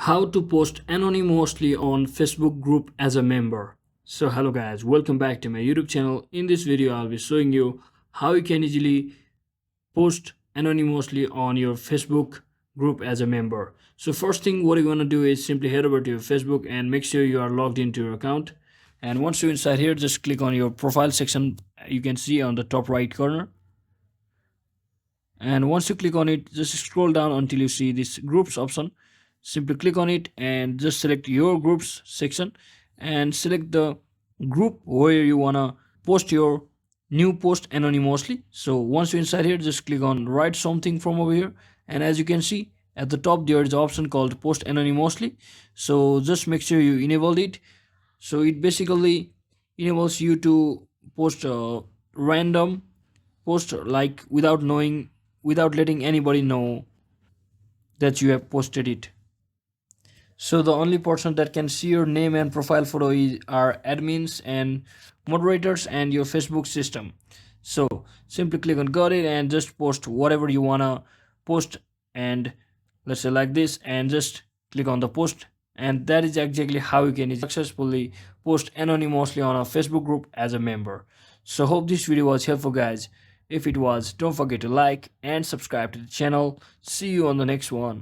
How to post anonymously on Facebook group as a member. So hello guys, welcome back to my YouTube channel. In this video I'll be showing you how you can easily post anonymously on your Facebook group as a member. So first thing what you're going to do is simply head over to your Facebook and make sure you are logged into your account. And once you're inside here, just click on your profile section. You can see on the top right corner. And once you click on it, just scroll down until you see this groups option. Simply click on it and just select your groups section and select the group where you want to post your new post anonymously. So once you're inside here, just click on write something from over here, and as you can see at the top there is an option called post anonymously. So just make sure you enable it. So it basically enables you to post a random post, like without letting anybody know that you have posted it. So the only person that can see your name and profile photo are admins and moderators and your Facebook system. So simply click on got it and just post whatever you wanna post, and let's say like this, and just click on the post, and that is exactly how you can successfully post anonymously on a Facebook group as a member. So hope this video was helpful guys. If it was, don't forget to like and subscribe to the channel. See you on the next one.